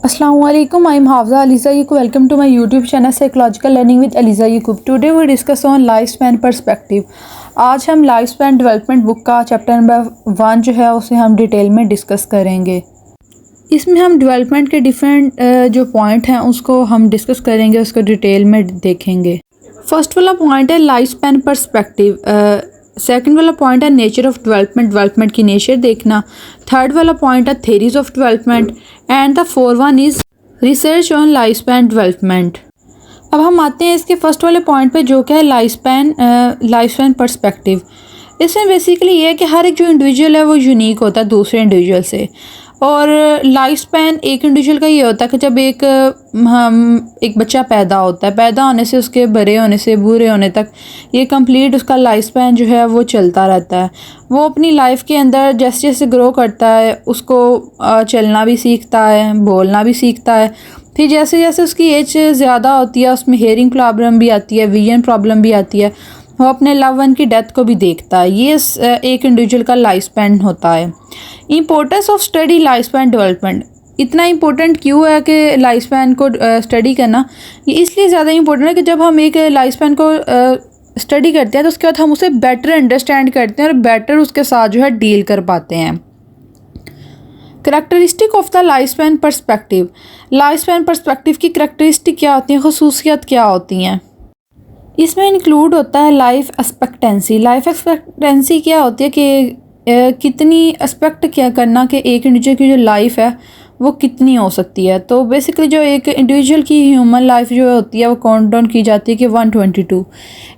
Assalamualaikum. I am Hafza Aliza Yaqub. Welcome to my YouTube channel Psychological Learning with Aliza Yaqub. Today we discuss on lifespan perspective. आज हम life span development book का chapter number 1 जो है उसे हम detail में discuss करेंगे। इसमें हम डेवलपमेंट के डिफरेंट जो पॉइंट हैं उसको हम डिस्कस करेंगे, उसको डिटेल में देखेंगे। फर्स्ट वाला पॉइंट है लाइफ स्पैन परस्पेक्टिव। सेकंड वाला पॉइंट है नेचर ऑफ डेवलपमेंट, डेवलपमेंट की नेचर देखना। थर्ड वाला पॉइंट है theories of development and the fourth one is research on life span development. अब हम आते हैं इसके फर्स्ट वाले पॉइंट पे जो क्या है लाइफ स्पैन पर्सपेक्टिव। इसमें बेसिकली ये है कि हर एक जो इंडिविजुअल है वो यूनिक होता है दूसरे इंडिविजुअल से, और लाइफ स्पैन एक इंडिविजुअल का ये होता है कि जब एक बच्चा पैदा होता है, पैदा होने से उसके बड़े होने से बूढ़े होने तक ये कंप्लीट उसका लाइफ स्पैन जो है वो चलता रहता है। वो अपनी लाइफ के अंदर जैसे जैसे ग्रो करता है उसको चलना भी सीखता है, बोलना भी सीखता है। फिर जैसे जैसे उसकी एज ज़्यादा होती है उसमें हेयरिंग प्रॉब्लम भी आती है, विजन प्रॉब्लम भी आती है, वो अपने लव वन की डेथ को भी देखता है। ये एक इंडिविजुअल का लाइफ स्पैन होता है। Importance of study life span development. इतना इम्पोर्टेंट क्यों है कि लाइफ स्पैन को स्टडी करना? ये इसलिए ज़्यादा इम्पोर्टेंट है कि जब हम एक लाइफ स्पैन को स्टडी करते हैं तो उसके बाद हम उसे बेटर अंडरस्टैंड करते हैं और बेटर उसके साथ जो है डील कर पाते हैं। Characteristic of the life span perspective. Life span perspective की करैक्टरिस्टिक क्या होती हैं, खसूसियत क्या होती हैं? इसमें इंक्लूड होता है लाइफ एक्सपेक्टेंसी। लाइफ एक्सपेक्टेंसी क्या होती है कि कितनी एक्सपेक्ट क्या करना कि एक इंडिविजुअल की जो लाइफ है वो कितनी हो सकती है। तो बेसिकली जो एक इंडिविजुअल की ह्यूमन लाइफ जो होती है वो काउंट डाउन की जाती है कि 122।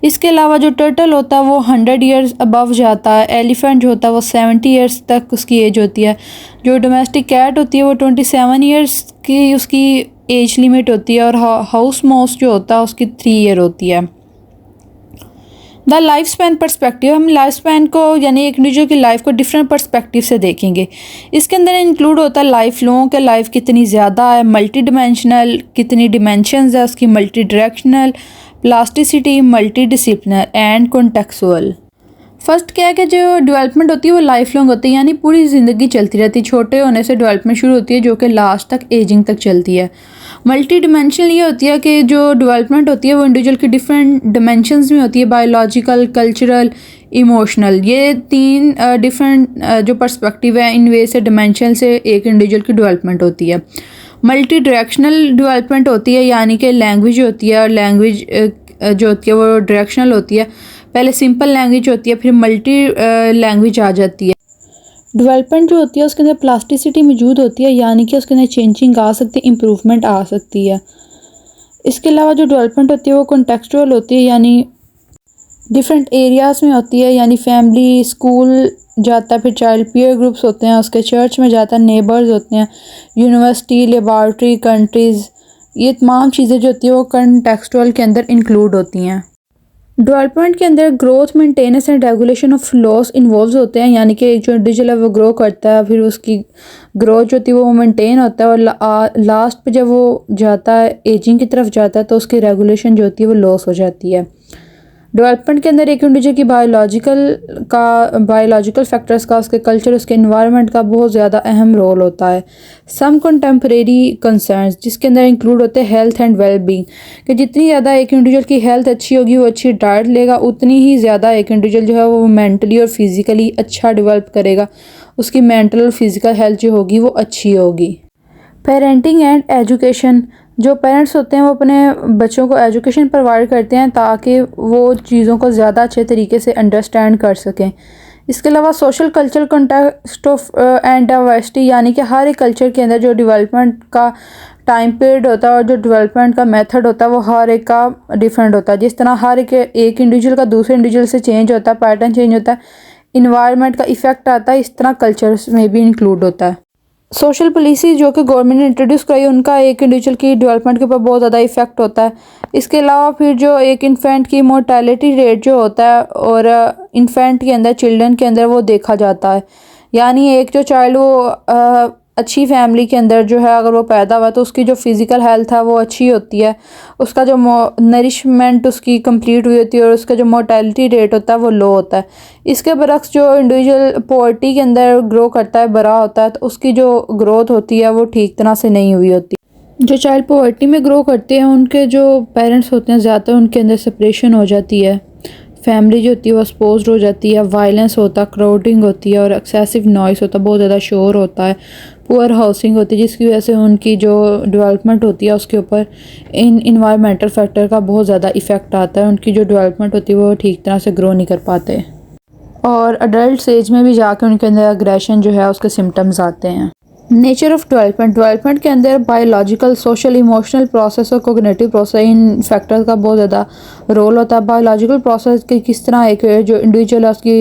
इसके अलावा जो टर्टल होता है वो 100 ईयर्स अबव जाता है। एलिफेंट जो होता है वो 70 ईयर्स तक उसकी एज होती है। जो डोमेस्टिक कैट होती है वो 27 ईयर्स की उसकी एज लिमिट होती है, और हाउस माउस जो होता है उसकी 3 ईयर होती है। The life span perspective. हम लाइफ स्पैन को यानी एक इंडिविजुअल की लाइफ को डिफरेंट परस्पेक्टिव से देखेंगे। इसके अंदर इंक्लूड होता है लाइफ लॉन्ग के लाइफ कितनी ज़्यादा है, मल्टी डिमेंशनल कितनी डिमेंशंस है उसकी, multidirectional, plasticity, multidisciplinary and contextual. First क्या है कि जो डेवलपमेंट होती है वो लाइफ लॉन्ग होती है, यानी पूरी ज़िंदगी चलती रहती है। छोटे होने से डेवलपमेंट शुरू होती है जो कि लास्ट तक एजिंग तक चलती है। मल्टी डिमेंशनल ये होती है कि जो डेवलपमेंट होती है वो इंडिविजुअल की डिफरेंट डिमेंशंस में होती है, बायोलॉजिकल, कल्चरल, इमोशनल। ये 3 डिफरेंट जो पर्सपेक्टिव है इन वे से डिमेंशन से एक इंडिविजुअल की डेवलपमेंट होती है। मल्टी डायरेक्शनल डेवलपमेंट होती है, यानी कि लैंग्वेज होती है, और लैंग्वेज जो होती है वो डायरेक्शनल होती है। पहले सिंपल लैंग्वेज होती है, फिर मल्टी लैंग्वेज आ जाती है। डेवलपमेंट जो होती है उसके अंदर प्लास्टिसिटी मौजूद होती है, यानी कि उसके अंदर चेंजिंग आ सकती है, इम्प्रूवमेंट आ सकती है। इसके अलावा जो डेवलपमेंट होती है वो कॉन्टेक्सचुअल होती है, यानी डिफरेंट एरियाज़ में होती है, यानी फैमिली, स्कूल जाता है, फिर चाइल्ड पीयर ग्रुप्स होते हैं उसके, चर्च में जाता है, नेबर्स होते हैं, यूनिवर्सिटी, लेबॉर्ट्री, कंट्रीज़। ये तमाम चीज़ें जो होती है वो कॉन्टेक्सचुअल के अंदर इंक्लूड होती हैं। डेवलपमेंट के अंदर growth, maintenance and regulation of loss involve होते हैं, यानी कि जो इंडिविजुअल है वो ग्रो करता है, फिर उसकी ग्रोथ जो होती है वो मेंटेन होता है, और लास्ट पे जब वो जाता है एजिंग की तरफ जाता है तो उसकी रेगुलेशन जो होती है वो लॉस हो जाती है। डेवलपमेंट के अंदर एक इंडिविजुअल की बायोलॉजिकल फैक्टर्स का, उसके कल्चर, उसके एनवायरनमेंट का बहुत ज़्यादा अहम रोल होता है। सम कंटेम्परेरी कंसर्न्स जिसके अंदर इंक्लूड होते हैं हेल्थ एंड वेलबींग, कि जितनी ज़्यादा एक इंडिविजुअल की हेल्थ अच्छी होगी, वो अच्छी डाइट लेगा, उतनी ही ज़्यादा एक इंडिविजुअल जो है वो मेंटली और फिज़िकली अच्छा डेवलप करेगा, उसकी मेंटल और फिज़िकल हेल्थ जो होगी वो अच्छी होगी। Parenting and education. जो पेरेंट्स होते हैं वो अपने बच्चों को एजुकेशन प्रोवाइड करते हैं ताकि वो चीज़ों को ज़्यादा अच्छे तरीके से अंडरस्टैंड कर सकें। इसके अलावा social cultural context of and diversity, यानी कि हर एक कल्चर के अंदर जो डेवलपमेंट का टाइम पीरियड होता है और जो डेवलपमेंट का मेथड होता है वो हर एक का डिफरेंट होता है। जिस तरह हर एक इंडिविजुअल का दूसरे इंडिविजुअल से चेंज होता है, पैटर्न चेंज होता है, इन्वायरमेंट का इफ़ेक्ट आता है, इस तरह कल्चर्स में भी इंक्लूड होता है। सोशल पॉलिसी जो कि गवर्नमेंट ने इंट्रोड्यूस कराई, उनका एक इंडिविजुअल की डेवलपमेंट के ऊपर बहुत ज़्यादा इफेक्ट होता है। इसके अलावा फिर जो एक इन्फेंट की मोर्टेलिटी रेट जो होता है और इन्फेंट के अंदर, चिल्ड्रन के अंदर वो देखा जाता है, यानी एक जो चाइल्ड वो अच्छी फैमिली के अंदर जो है अगर वो पैदा हुआ तो उसकी जो फ़िज़िकल हेल्थ है वो अच्छी होती है, उसका जो नरिशमेंट उसकी कंप्लीट हुई होती है और उसका जो मोर्टेलिटी रेट होता है वो लो होता है। इसके बरक्स जो इंडिविजुअल पॉवर्टी के अंदर ग्रो करता है, बड़ा होता है, तो उसकी जो ग्रोथ होती है वो ठीक तरह से नहीं हुई होती। जो चाइल्ड पॉवर्टी में ग्रो करते हैं उनके जो पेरेंट्स होते हैं ज़्यादातर उनके अंदर सेपरेशन हो जाती है, फैमिली जो होती है वो एक्सपोज्ड हो जाती है, वायलेंस होता है, क्राउडिंग होती है और एक्सेसिव नॉइस होता है, बहुत ज़्यादा शोर होता है, पुअर हाउसिंग होती है जिसकी वजह से उनकी जो डेवलपमेंट होती है उसके ऊपर इन इन्वायरमेंटल फैक्टर का बहुत ज़्यादा इफ़ेक्ट आता है। उनकी जो डेवलपमेंट होती है वो ठीक तरह से ग्रो नहीं कर पाते और अडल्ट एज में भी जाकर उनके अंदर अग्रेशन जो है उसके सिम्टम्स आते हैं। नेचर ऑफ डेवलपमेंट के अंदर बायोलॉजिकल, सोशल, इमोशनल प्रोसेस और कोग्निटिव प्रोसेस, इन फैक्टर्स का बहुत ज़्यादा रोल होता है। बायोलॉजिकल प्रोसेस के किस तरह एक जो इंडिविजुअल है उसकी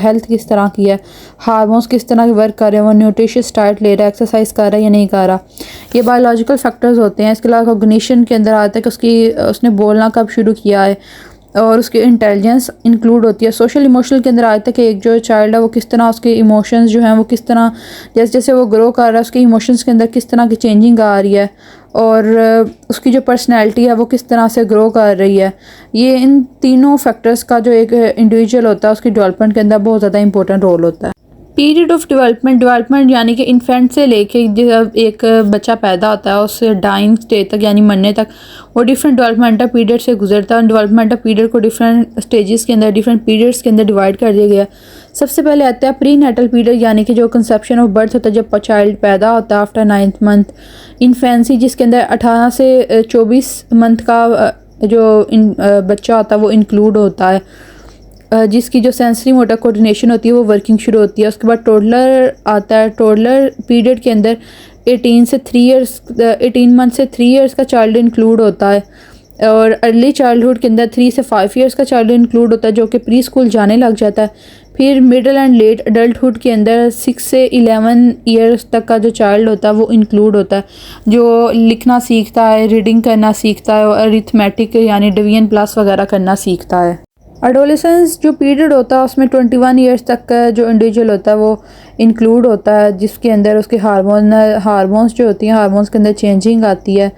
हेल्थ किस तरह की है, हार्मोन्स किस तरह के वर्क कर रहे हैं, वो न्यूट्रिशियस डाइट ले रहा है, एक्सरसाइज कर रहा है या नहीं कर रहा, ये बायोलॉजिकल फैक्टर्स होते हैं। इसके अलावा कोग्निशन के अंदर आता है कि उसने बोलना कब शुरू किया है और उसकी इंटेलिजेंस इंक्लूड होती है। सोशल इमोशनल के अंदर आता है कि एक जो चाइल्ड है वो किस तरह उसके इमोशंस जो हैं वो किस तरह जैसे जैसे वो ग्रो कर रहा है उसके इमोशंस के अंदर किस तरह की चेंजिंग आ रही है और उसकी जो पर्सनैलिटी है वो किस तरह से ग्रो कर रही है। ये इन तीनों फैक्टर्स का जो एक इंडिविजुअल होता है उसकी डेवलपमेंट के अंदर बहुत ज़्यादा इंपॉर्टेंट रोल होता है। पीरियड ऑफ डेवलपमेंट यानी कि इन्फेंट से लेके जब एक बच्चा पैदा होता है उससे डाइंग स्टेज तक यानी मरने तक वो डिफरेंट डेवलपमेंटल पीरियड से गुजरता है। डेवलपमेंटल पीरियड को डिफरेंट स्टेजेस के अंदर, डिफरेंट पीरियड्स के अंदर डिवाइड कर दिया गया। सबसे पहले आता है प्री नेटल पीरियड यानी कि जो कंसेप्शन ऑफ बर्थ होता है, जब चाइल्ड पैदा होता है आफ्टर 9th मंथ। इन्फेंसी जिसके अंदर 18 से 24 मंथ का जो बच्चा होता है वो इंक्लूड होता है, जिसकी जो सेंसरी मोटर कोऑर्डिनेशन होती है वो वर्किंग शुरू होती है। उसके बाद टोडलर आता है। टोडलर पीरियड के अंदर 18 मंथ से 3 इयर्स का चाइल्ड इंक्लूड होता है और अर्ली चाइल्डहुड के अंदर 3 से 5 इयर्स का चाइल्ड इंक्लूड होता है जो कि प्री स्कूल जाने लग जाता है। फिर मिडिल एंड लेट अडल्टहुड के अंदर 6 से 11 इयर्स तक का जो चाइल्ड होता है वो इंक्लूड होता है, जो लिखना सीखता है, रीडिंग करना सीखता है और अरिथमेटिक यानी डिवीजन प्लस वगैरह करना सीखता है। एडोलेसेंस जो पीरियड होता है उसमें 21 इयर्स तक का जो इंडिविजुअल होता है वो इंक्लूड होता है, जिसके अंदर उसके हार्मोन्स जो होती हैं, हार्मोन्स के अंदर चेंजिंग आती है।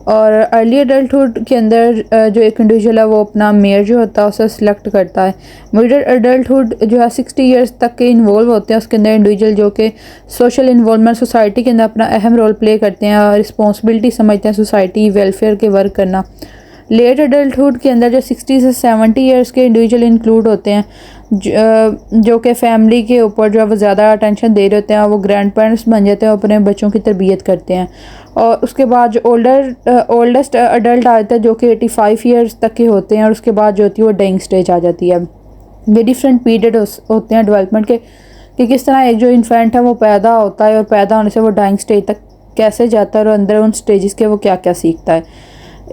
और अर्ली अडल्टहुड के अंदर जो एक इंडिविजुअल है वो अपना मेयर जो होता है उसे सिलेक्ट करता है। मिडिल अडल्टहुड जो है 60 इयर्स तक के इन्वॉल्व होते हैं, उसके अंदर इंडिविजुअल जो कि सोशल इन्वॉल्वमेंट, सोसाइटी के अंदर अपना अहम रोल प्ले करते हैं और रिस्पॉन्सिबिलिटी समझते हैं सोसाइटी वेलफेयर के वर्क करना। लेट अडल्टहुड के अंदर जो 60 से 70 इयर्स के इंडिविजुअल इंक्लूड होते हैं, जो कि फैमिली के ऊपर जो है वो ज़्यादा अटेंशन दे रहे होते हैं और वो ग्रैंड पेरेंट्स बन जाते हैं, अपने बच्चों की तरबियत करते हैं। और उसके बाद जो ओल्डेस्ट अडल्ट आता है जो कि 85 इयर्स तक के होते हैं और उसके बाद जो होती है वो डाइंग स्टेज आ जाती है। ये डिफरेंट पीरियड होते हैं डेवलपमेंट के कि किस तरह एक जो इन्फेंट है वो पैदा होता है और पैदा होने से वो डाइंग स्टेज तक कैसे जाता है और अंदर उन स्टेजेस के वो क्या क्या सीखता है।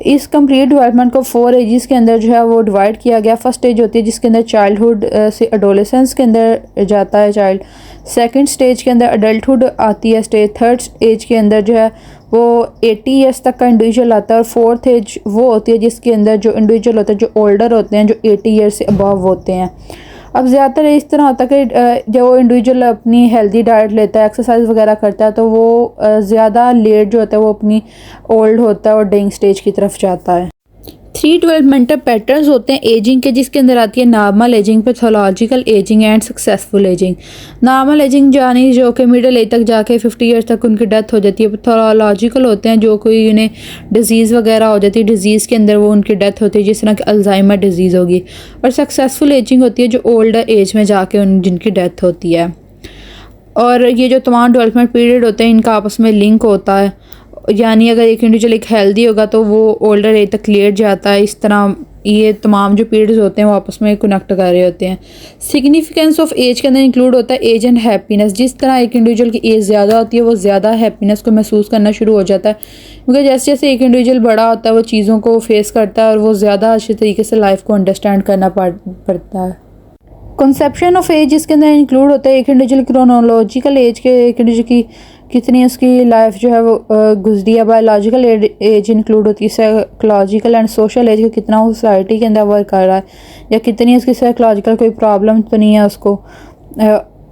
इस कंप्लीट डेवलपमेंट को 4 एजेस के अंदर जो है वो डिवाइड किया गया। फर्स्ट स्टेज होती है जिसके अंदर चाइल्डहुड से एडोलेसेंस के अंदर जाता है चाइल्ड। सेकंड स्टेज के अंदर अडल्टहुड आती है स्टेज। थर्ड एज के अंदर जो है वो 80 इयर्स तक का इंडिविजुअल आता है और फोर्थ एज वो होती है जिसके अंदर जो इंडिविजुअल होते हैं जो ओल्डर होते हैं, जो 80 ईयर्स से अबव होते हैं। अब ज़्यादातर इस तरह होता है कि जब वो इंडिविजुअल अपनी हेल्दी डाइट लेता है, एक्सरसाइज वगैरह करता है, तो वो ज़्यादा लेट जो होता है वो अपनी ओल्ड होता है और डेइंग स्टेज की तरफ जाता है। 3 डेवलपमेंटल पैटर्न्स होते हैं एजिंग के, जिसके अंदर आती है normal ageing, pathological ageing and successful ageing. Normal ageing यानी जो कि मिडिल एज तक जाके 50 ईयर्स तक उनकी डेथ हो जाती है। पैथोलॉजिकल होते हैं जो कोई उन्हें डिजीज़ वगैरह हो जाती है, डिजीज़ के अंदर वो उनकी डेथ होती है, जिस तरह की अल्जाइमर डिजीज़ होगी। और सक्सेसफुल एजिंग होती है जो ओल्डर एज में जाके जिनकी डेथ होती है। और ये जो तमाम डेवलपमेंट पीरियड होते हैं इनका आपस में लिंक होता है, यानी अगर एक इंडिविजुअल एक हेल्दी होगा तो वो ओल्डर एज तक लेट जाता है। इस तरह ये तमाम जो पीरियड्स होते हैं वो आपस में कनेक्ट कर रहे होते हैं। सिग्निफिकेंस ऑफ एज के अंदर इंक्लूड होता है एज एंड हैप्पीनेस। जिस तरह एक इंडिविजुअल की एज ज़्यादा होती है वो ज़्यादा हैप्पीनेस को महसूस करना शुरू हो जाता है, क्योंकि जैसे जैसे एक इंडिविजुअल बड़ा होता है वो चीज़ों को फेस करता है और वो ज़्यादा अच्छे तरीके से लाइफ को अंडरस्टैंड करना पड़ता है। कंसेप्शन ऑफ एज इसके अंदर इंक्लूड होता है एक इंडिविजुअल क्रोनोलॉजिकल एज के, एक इंडिविजुअल की कितनी उसकी लाइफ जो है वो गुजरी है। बायोलॉजिकल एज इंक्लूड होती है साइकोलॉजिकल एंड सोशल एज, कितना वो सोसाइटी के अंदर वर्क कर रहा है या कितनी उसकी साइकोलॉजिकल कोई प्रॉब्लम तो नहीं है उसको।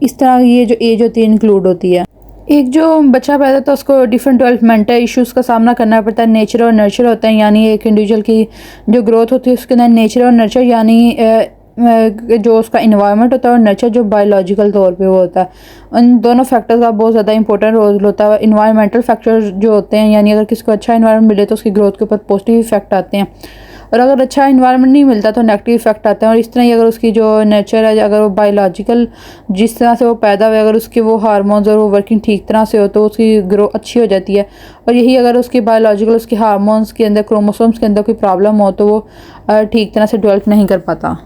इस तरह ये जो एज होती है इंक्लूड होती है। एक जो बच्चा पैदा होता है उसको डिफरेंट डेवलपमेंटल इश्यूज़ का सामना करना पड़ता है। नेचर और नर्चर होता है, यानी एक इंडिविजुअल की जो ग्रोथ होती है उसके अंदर नेचर और नर्चर, यानी जो उसका इन्वायरमेंट होता है, और नर्चर जो बायोलॉजिकल तौर पे वो होता है। उन दोनों फैक्टर्स का बहुत ज़्यादा इंपॉर्टेंट रोल होता है। इन्वायरमेंटल फैक्टर जो होते हैं, यानी अगर किसी को अच्छा इन्वायरमेंट मिले तो उसकी ग्रोथ के ऊपर पॉजिटिव इफेक्ट आते हैं, और अगर अच्छा इन्वायरमेंट नहीं मिलता तो नेगेटिव इफेक्ट आते हैं। और इस तरह ही अगर उसकी जो नेचर है, अगर वो बायोलॉजिकल जिस तरह से वो पैदा हुए, अगर उसके वो हार्मोन्स और वो वर्किंग ठीक तरह से हो तो उसकी ग्रो अच्छी हो जाती है। और यही अगर उसकी बायोलॉजिकल उसके हार्मोन्स के अंदर, क्रोमोसोम्स के अंदर कोई प्रॉब्लम हो तो वो ठीक तरह से डेवलप नहीं कर पाता।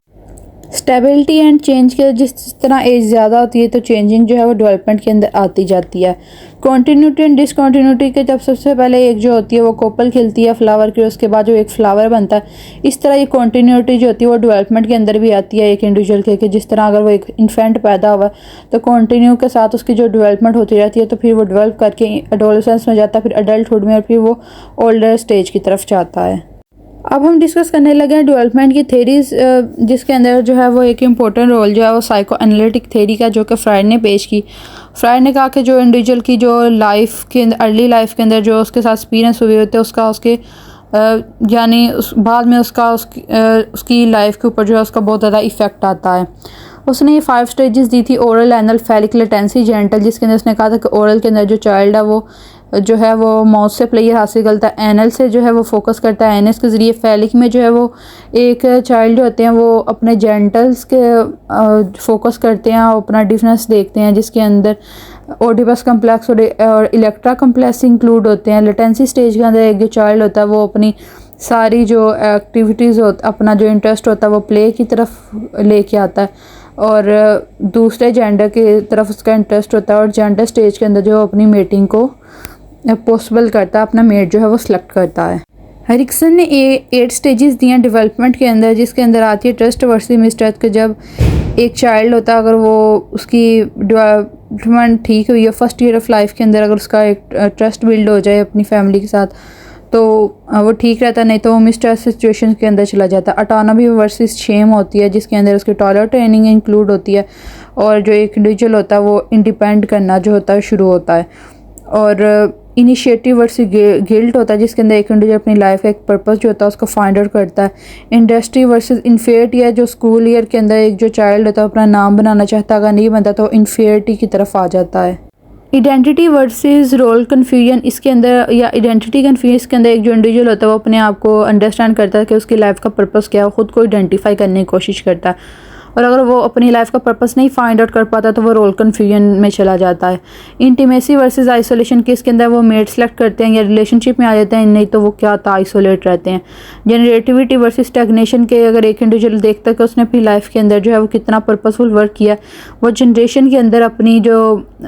स्टेबिलिटी एंड चेंज के जिस तरह एज ज़्यादा होती है तो चेंजिंग जो है वो डेवलपमेंट के अंदर आती जाती है। कॉन्टीन्यूटी एंड डिसकॉन्टीन्यूटी के जब सबसे पहले एक जो होती है वो कोपल खिलती है फ्लावर की, उसके बाद जो एक फ्लावर बनता है। इस तरह ये कॉन्टीन्यूटी जो होती है वो डेवलपमेंट के अंदर भी आती है एक इंडिविजुअल के, कि जिस तरह अगर वो एक इन्फेंट पैदा हुआ तो कंटिन्यू के साथ उसकी जो डेवलपमेंट होती रहती है, तो फिर वो डेवलप करके एडोलेसेंस में जाता है, फिर अडल्टहुड में, और फिर वो ओल्डर स्टेज की तरफ जाता है। अब हम डिस्कस करने लगे हैं डेवलपमेंट की थेरीज, जिसके अंदर जो है वो एक इम्पोर्टेंट रोल जो है वो साइको एनालिटिक थेरी का, जो कि फ्राइड ने पेश की। फ्राइड ने कहा कि जो इंडिविजुअल की जो लाइफ के अंदर, अर्ली लाइफ के अंदर जो उसके साथ एक्सपीरियंस हुए होते हैं उसका उसके यानी उस बाद में उसकी लाइफ के ऊपर जो है उसका बहुत ज़्यादा इफेक्ट आता है। उसने ये 5 स्टेजेस दी थी, ओरल, एनल, फेलिक, लेटेंसी, जेंटल, जिसके अंदर उसने कहा था कि ओरल के अंदर जो चाइल्ड है वो जो है वो माउथ से प्लेयर हासिल करता है, एनल से जो है वो फोकस करता है एनएस के ज़रिए, फेलिक में जो है वो एक चाइल्ड जो होते हैं वो अपने जेंटल्स के फोकस करते हैं और अपना डिफरेंस देखते हैं, जिसके अंदर ओडिपस कम्प्लेक्स और इलेक्ट्रा कम्प्लेक्स इंक्लूड होते हैं। लेटेंसी स्टेज के अंदर एक जो चाइल्ड होता है वो अपनी सारी जो एक्टिविटीज़ अपना जो इंटरेस्ट होता है वो प्ले की तरफ लेके आता है, और दूसरे जेंडर की तरफ उसका इंटरेस्ट होता है, और जेंडर स्टेज के अंदर जो अपनी मेटिंग को पॉसिबल करता है, अपना मेट जो है वो सिलेक्ट करता है। हेरिक्सन ने 8 स्टेजेस दिए हैं डेवलपमेंट के अंदर, जिसके अंदर आती है ट्रस्ट वर्सेस मिसट्रस्ट। के जब एक चाइल्ड होता है, अगर वो उसकी डेवलपमेंट ठीक हुई है फर्स्ट ईयर ऑफ लाइफ के अंदर, अगर उसका एक ट्रस्ट बिल्ड हो जाए अपनी फैमिली के साथ तो वो ठीक रहता है, नहीं तो वो मिसट्रस्ट सिचुएशन के अंदर चला जाता है। ऑटोनॉमी वर्सेस शेम होती है, जिसके अंदर उसकी टॉयलेट ट्रेनिंग इंक्लूड होती है, और जो एक इंडिविजुअल होता है वो इंडिपेंड करना जो होता है शुरू होता है। और इनिशिएटिव वर्सेस गिल्ट होता है, जिसके अंदर एक इंडिविजुअल अपनी लाइफ का एक पर्पस जो होता है उसको फाइंड आउट करता है। इंडस्ट्री वर्सेस इन्फेरिटी है, जो स्कूल ईयर के अंदर एक जो चाइल्ड होता है अपना नाम बनाना चाहता है, अगर नहीं बनता तो इन्फेरिटी की तरफ आ जाता है। आइडेंटिटी वर्सेस रोल कन्फ्यूजन, इसके अंदर या आइडेंटिटी कन्फ्यूजन के अंदर एक जो इंडिविजुअल होता है वो अपने आप को अंडरस्टैंड करता है कि उसकी लाइफ का पर्पस क्या है, ख़ुद को आइडेंटिफाई करने की कोशिश करता है, और अगर वो अपनी लाइफ का पर्पस नहीं फाइंड आउट कर पाता तो वो रोल कन्फ्यूजन में चला जाता है। इंटीमेसी वर्सेस आइसोलेशन के इसके अंदर वो मेट सेलेक्ट करते हैं या रिलेशनशिप में आ जाते हैं, नहीं तो वो क्या था आइसोलेट रहते हैं। जनरेटिविटी वर्सेस स्टैग्नेशन के, अगर एक इंडिविजुअल देखता है कि उसने अपनी लाइफ के अंदर जो है वो कितना पर्पसफुल वर्क किया, वो जनरेशन के अंदर अपनी जो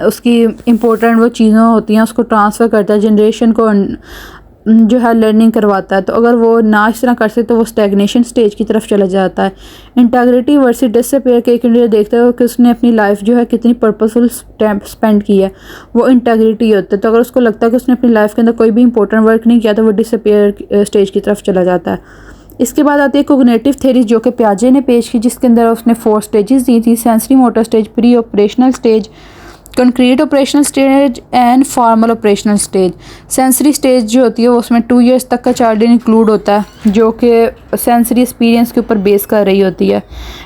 उसकी इंपॉर्टेंट वो चीज़ें होती हैं उसको ट्रांसफ़र करता है, जनरेशन को जो है लर्निंग करवाता है। तो अगर वो ना इस तरह कर सके तो वो स्टैग्नेशन स्टेज की तरफ चला जाता है। इंटेग्रिटी वर्सेस डिसअपीयर के एक इंडिविजुअल देखते हो कि उसने अपनी लाइफ जो है कितनी पर्पसफुल स्पेंड की है, वो इंटेग्रिटी होता है। तो अगर उसको लगता है कि उसने अपनी लाइफ के अंदर कोई भी इंपॉर्टेंट वर्क नहीं किया तो वो डिसअपीयर स्टेज की तरफ चला जाता है। इसके बाद आती है कोग्निटिव थेरी, जो कि पियाजे ने पेश की, जिसके अंदर उसने 4 स्टेजेस दी थी, sensory motor stage, pre operational stage, concrete operational stage and formal operational stage. Sensory stage जो होती है वो उसमें 2 इयर्स तक का चाइल्ड इंक्लूड होता है, जो कि सेंसरी एक्सपीरियंस के ऊपर बेस कर रही होती है।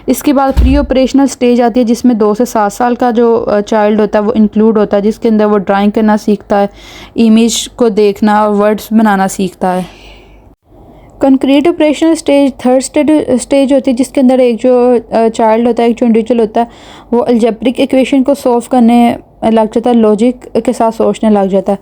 इसके बाद प्री ऑपरेशनल स्टेज आती है, जिसमें 2 से 7 साल का जो चाइल्ड होता है वो इंक्लूड होता है, जिसके अंदर वो ड्राइंग करना सीखता है, इमेज को देखना और वर्ड्स बनाना सीखता है। Concrete operational stage 3rd stage होती है, जिसके अंदर एक जो चाइल्ड होता है, एक जो इंडिविजुअल होता है, वो अलजेब्रिक इक्वेशन को सॉल्व करने लग जाता है, लॉजिक के साथ सोचने लग जाता है।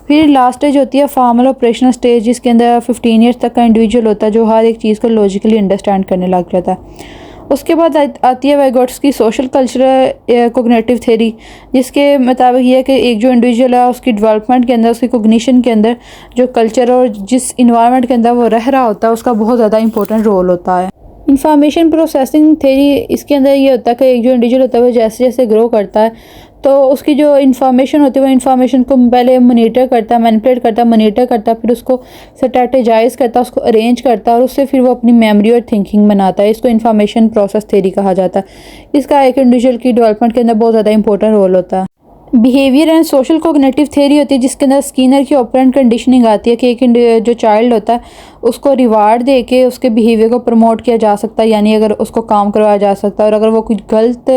फिर लास्ट स्टेज होती है फॉर्मल ऑपरेशनल स्टेज, जिसके अंदर 15 ईयर्स तक का इंडिविजुअल होता है, जो हर एक चीज़ को लॉजिकली अंडरस्टैंड करने लग जाता है। उसके बाद आती है वाइगोट्स्की सोशल कल्चरल कोग्निटिव थ्योरी, जिसके मुताबिक ये है कि एक जो इंडिविजुअल है उसकी डेवलपमेंट के अंदर, उसकी कोग्निशन के अंदर जो कल्चर और जिस इन्वायरमेंट के अंदर वो रह रहा होता है उसका बहुत ज़्यादा इंपॉर्टेंट रोल होता है। इंफॉर्मेशन प्रोसेसिंग थ्योरी, इसके अंदर ये होता है कि एक जो इंडिविजुअल होता है वो जैसे जैसे ग्रो करता है तो उसकी जो इन्फॉर्मेशन होती है वो इन्फॉर्मेशन को पहले मॉनिटर करता है, मैनिपुलेट करता है, मॉनिटर करता है, फिर उसको स्ट्रेटेजाइज करता है, उसको अरेंज करता है, और उससे फिर वो अपनी मेमोरी और थिंकिंग बनाता है। इसको इन्फॉर्मेशन प्रोसेस थ्योरी कहा जाता है। इसका एक इंडिविजुअल की डेवलपमेंट के अंदर बहुत ज़्यादा इंपॉर्टेंट रोल होता है। Behaviour and social cognitive theory होती है जिसके अंदर स्किनर की ऑपरेंट कंडीशनिंग आती है कि एक जो चाइल्ड होता है उसको रिवार्ड दे के उसके बिहेवियर को प्रमोट किया जा सकता है, यानी अगर उसको काम करवाया जा सकता है, और अगर वो कुछ गलत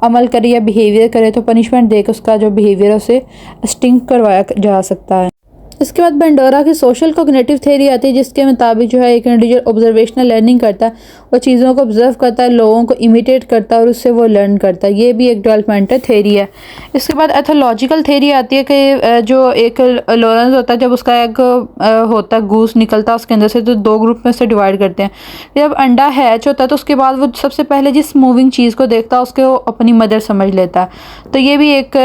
अमल करे या बिहेवियर करे तो पनिशमेंट दे के उसका जो बिहेवियर है उसे स्टिंग करवाया जा सकता है। इसके बाद बंडोरा की सोशल कोग्निटिव थ्योरी आती है जिसके मुताबिक जो है एक इंडिविजुअल ऑब्जर्वेशनल लर्निंग करता है, वो चीज़ों को ऑब्जर्व करता है, लोगों को इमिटेट करता है और उससे वो लर्न करता है। ये भी एक डेवलपमेंटल थ्योरी है। इसके बाद एथोलॉजिकल थ्योरी आती है कि जो एक लॉरेंस होता है, जब उसका एक होता है गूस निकलता है उसके अंदर से, तो दो ग्रुप में से डिवाइड करते हैं। जब अंडा हैच होता है तो उसके बाद वो सबसे पहले जिस मूविंग चीज़ को देखता है उसके वो अपनी मदर समझ लेता है। तो ये भी एक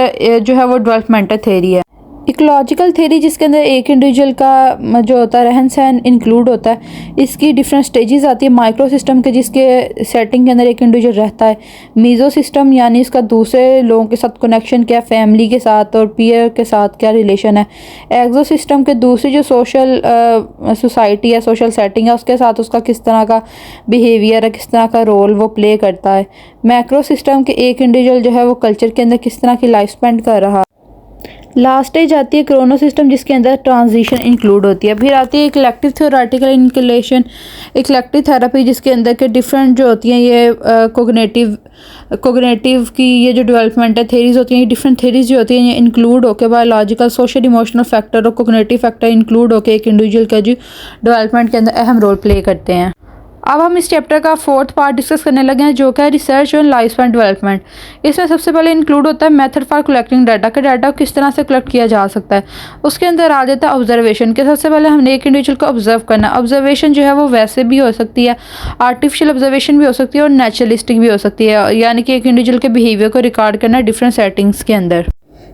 जो है वो डेवलपमेंटल थ्योरी है। इकोलॉजिकल थ्योरी जिसके अंदर एक इंडिविजुअल का जो होता है रहन सहन इंक्लूड होता है, इसकी डिफरेंट स्टेजेस आती है। माइक्रो सिस्टम के जिसके सेटिंग के अंदर एक इंडिविजुअल रहता है। मीज़ो सिस्टम यानी इसका दूसरे लोगों के साथ कनेक्शन क्या, फैमिली के साथ और पीयर के साथ क्या रिलेशन है। एक्सो सिस्टम के दूसरी जो सोशल सोसाइटी है, सोशल सेटिंग है, उसके साथ उसका किस तरह का बिहेवियर है, किस तरह का रोल वो प्ले करता है। मैक्रो सिस्टम के एक इंडिविजुअल जो है वो कल्चर के अंदर किस तरह की लाइफ स्पेंड कर रहा है। लास्ट स्टेज आती है क्रोनो सिस्टम जिसके अंदर ट्रांजिशन इंक्लूड होती है। फिर आती है इकलेक्टिव थ्योरेटिकल इनक्लेशन, इकलेक्टिव थेरेपी जिसके अंदर के डिफरेंट जो होती हैं ये कोग्निटिव की ये जो डेवलपमेंटल थेरीज होती हैं, ये डिफरेंट थेरीज जो होती हैं ये इंक्लूड होकर बायोलॉजिकल सोशल इमोशनल फैक्टर और कोग्निटिव फैक्टर इंक्लूड होकर एक इंडिविजुअल का जो डेवलपमेंट के अंदर अहम रोल प्ले करते हैं। अब हम इस चैप्टर का फोर्थ पार्ट डिस्कस करने लगे हैं जो कि है research on life span development. इसमें सबसे पहले इंक्लूड होता है मेथड फॉर कलेक्टिंग डाटा, के डाटा को किस तरह से कलेक्ट किया जा सकता है। उसके अंदर आ जाता है ऑब्जर्वेशन के। सबसे पहले हमने एक इंडिविजुअल को ऑब्जर्व करना। ऑब्जर्वेशन जो है वो वैसे भी हो सकती है, आर्टिफिशियल ऑब्जर्वेशन भी हो सकती है और नेचुरलिस्टिक भी हो सकती है, यानी कि एक इंडिविजुअल के बिहेवियर को रिकॉर्ड करना डिफरेंट सेटिंग्स के अंदर।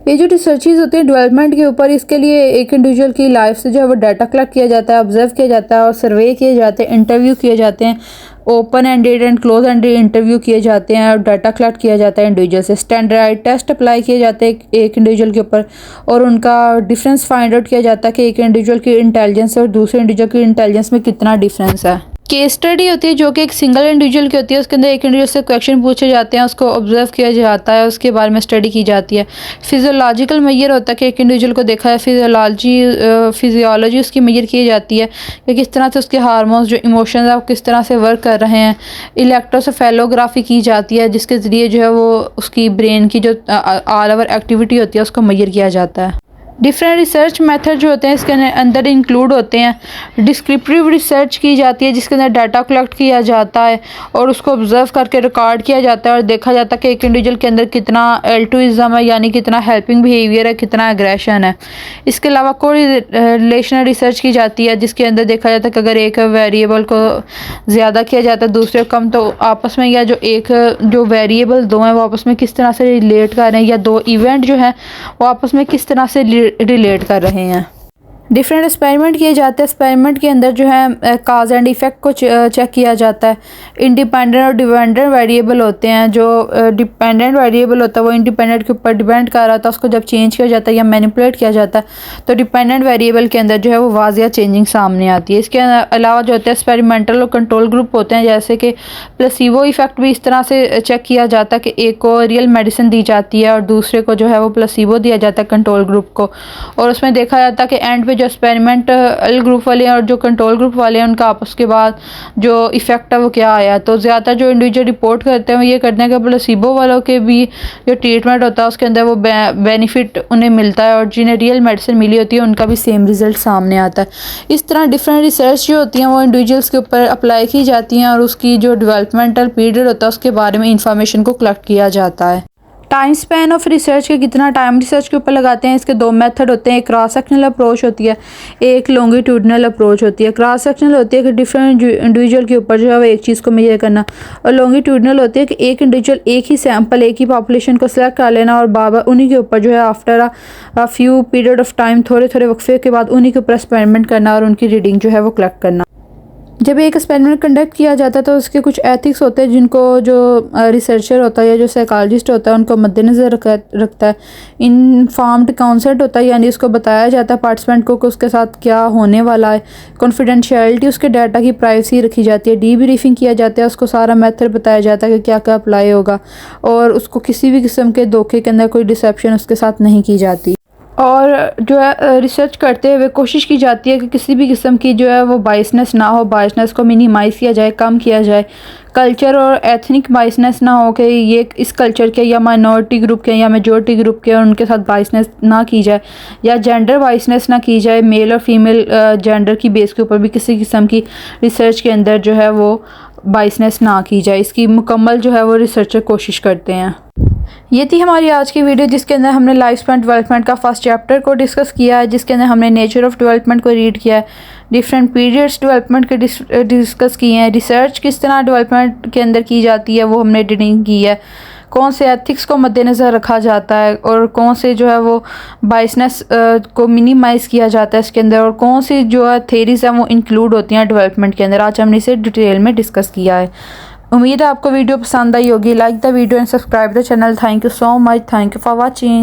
ये जो रिसर्चेज होते हैं डेवलपमेंट के ऊपर, इसके लिए एक इंडिविजुअल की लाइफ से जो है वो डाटा कलेक्ट किया जाता है, ऑब्जर्व किया जाता है और सर्वे किए जाते हैं, इंटरव्यू किए जाते हैं, open ended and close ended interview किए जाते हैं और डाटा कलेक्ट किया जाता है इंडिविजुअल से। स्टैंडर्डाइज्ड टेस्ट अप्लाई किए जाते हैं एक इंडिविजुअल के ऊपर और उनका डिफरेंस फाइंड आउट किया जाता है कि एक इंडिविजुअल की इंटेलिजेंस और दूसरे इंडिविजुअल की इंटेलिजेंस में कितना डिफरेंस है। केस स्टडी होती है जो कि एक सिंगल इंडिविजुअल की होती है। उसके अंदर एक इंडिविजुअल से क्वेश्चन पूछे जाते हैं, उसको ऑब्जर्व किया जाता है, उसके बारे में स्टडी की जाती है। फिजियोलॉजिकल मेजर होता है कि एक इंडिविजुअल को देखा है, फिजियोलॉजी उसकी मेजर की जाती है कि किस तरह से उसके हार्मोन्स जो इमोशंस है वो किस तरह से वर्क कर रहे हैं। इलेक्ट्रोसेफेलोग्राफी की जाती है जिसके ज़रिए जो है वो उसकी ब्रेन की जो ऑल ओवर एक्टिविटी होती है उसको मेजर किया जाता है। डिफरेंट रिसर्च मेथड जो होते हैं इसके अंदर इंक्लूड होते हैं। डिस्क्रिप्टिव रिसर्च की जाती है जिसके अंदर डाटा कलेक्ट किया जाता है और उसको ऑब्जर्व करके रिकॉर्ड किया जाता है और देखा जाता है कि एक इंडिविजुअल के अंदर कितना एल्टुइज्म है, यानी कितना हेल्पिंग बिहेवियर है, कितना एग्रेशन है। इसके अलावा कोई रिलेशनल रिसर्च की जाती है जिसके अंदर देखा जाता है कि अगर एक वेरिएबल को ज़्यादा किया जाता है दूसरे को कम, तो आपस में या जो वेरिएबल दो हैं वो आपस में किस तरह से रिलेट कर रहे हैं, या दो इवेंट जो है वो आपस में किस तरह से रिलेट कर रहे हैं। डिफरेंट एक्सपेरिमेंट किए जाते हैं। एक्सपेरिमेंट के अंदर जो है काज एंड इफेक्ट को चेक किया जाता है। इंडिपेंडेंट और डिपेंडेंट वेरिएबल होते हैं। जो डिपेंडेंट वेरिएबल होता है वो इंडिपेंडेंट के ऊपर डिपेंड कर रहा था, उसको जब चेंज किया जाता है या मैनिपुलेट किया जाता है तो डिपेंडेंट वेरिएबल के अंदर जो है वो वाजिया चेंजिंग सामने आती है। इसके अलावा जो होते हैं एक्सपेरिमेंटल और कंट्रोल ग्रुप होते हैं, जैसे कि प्लेसिबो इफेक्ट भी इस तरह से चेक किया जाता है कि एक को रियल मेडिसिन दी जाती है और दूसरे को जो है वो प्लेसिबो दिया जाता है कंट्रोल ग्रुप को, और उसमें देखा जाता है कि एंड पे जो एक्सपेरिमेंटल ग्रुप वाले हैं और जो कंट्रोल ग्रुप वाले हैं उनका आपस के बाद जो इफेक्ट है वो क्या आया। तो ज़्यादा जो इंडिविजुअल रिपोर्ट करते हैं वो ये करते हैं कि प्लेसिबो वालों के भी जो ट्रीटमेंट होता है उसके अंदर वो बेनिफिट उन्हें मिलता है और जिन्हें रियल मेडिसिन मिली होती है उनका भी सेम रिजल्ट सामने आता है। इस तरह डिफरेंट रिसर्च जो होती हैं वो इंडिविजुअल्स के ऊपर अप्लाई की जाती हैं और उसकी जो डेवलपमेंटल पीरियड होता है उसके बारे में इंफॉर्मेशन को कलेक्ट किया जाता है। टाइम स्पैन ऑफ रिसर्च के कितना टाइम रिसर्च के ऊपर लगाते हैं, इसके दो मेथड होते हैं। एक क्रॉस सेक्शनल अप्रोच होती है, एक लॉन्गिट्यूडनल अप्रोच होती है। क्रॉस सेक्शनल होती है कि डिफरेंट इंडिविजुअल के ऊपर जो है वो एक चीज़ को मेजर करना, और लॉन्गिट्यूडनल होती है कि एक इंडिविजुअल एक ही सैंपल एक ही पॉपुलेशन को सिलेक्ट कर लेना और बार उन्हीं के ऊपर जो है after a few period of time थोड़े थोड़े वक्फे के बाद उन्हीं के ऊपर एक्सपेरिमेंट करना और उनकी रीडिंग जो है वो कलेक्ट करना। जब एक एक्सपेरिमेंट कंडक्ट किया जाता है तो उसके कुछ एथिक्स होते हैं जिनको जो रिसर्चर होता है या जो साइकोलॉजिस्ट होता है उनको मद्देनज़र रखता है। इनफॉर्म्ड कंसेंट होता है, यानी उसको बताया जाता है पार्टिसिपेंट को कि उसके साथ क्या होने वाला है। कॉन्फिडेंशियलिटी, उसके डाटा की प्राइवेसी रखी जाती है। डीब्रीफिंग किया जाता है, उसको सारा मेथड बताया जाता है कि क्या क्या अप्लाई होगा, और उसको किसी भी किस्म के धोखे के अंदर कोई डिसेप्शन उसके साथ नहीं की जाती। और जो है रिसर्च करते हुए कोशिश की जाती है कि किसी भी किस्म की जो है वो बायसनेस ना हो, बायसनेस को मिनिमाइज़ किया जाए, कम किया जाए। कल्चर और एथनिक बायसनेस ना हो कि ये इस कल्चर के या माइनॉरिटी ग्रुप के या मेजॉरिटी ग्रुप के, और उनके साथ बायसनेस ना की जाए, या जेंडर बायसनेस ना की जाए। मेल और फीमेल जेंडर की बेस के ऊपर भी किसी किस्म की रिसर्च के अंदर जो है वो बायसनेस ना की जाए। इसकी मुकम्मल जो है वो रिसर्चर कोशिश करते हैं। ये थी हमारी आज की वीडियो, जिसके अंदर हमने लाइफ स्पैन डेवलपमेंट का फर्स्ट चैप्टर को डिस्कस किया है, जिसके अंदर हमने नेचर ऑफ डेवलपमेंट को रीड किया है, डिफरेंट पीरियड्स डेवलपमेंट के डिस्कस किए हैं, रिसर्च किस तरह डेवलपमेंट के अंदर की जाती है वो हमने रीडिंग की है, कौन से एथिक्स को मद्देनज़र रखा जाता है, और कौन से जो है वो बायसनेस को मिनिमाइज़ किया जाता है इसके अंदर, और कौन सी जो है थेरीज़ हैं वो इंक्लूड होती हैं डेवलपमेंट के अंदर। आज हमने इसे डिटेल में डिस्कस किया है। उम्मीद है आपको वीडियो पसंद आई होगी। Like the video and subscribe the channel. Thank you so much. Thank you for watching.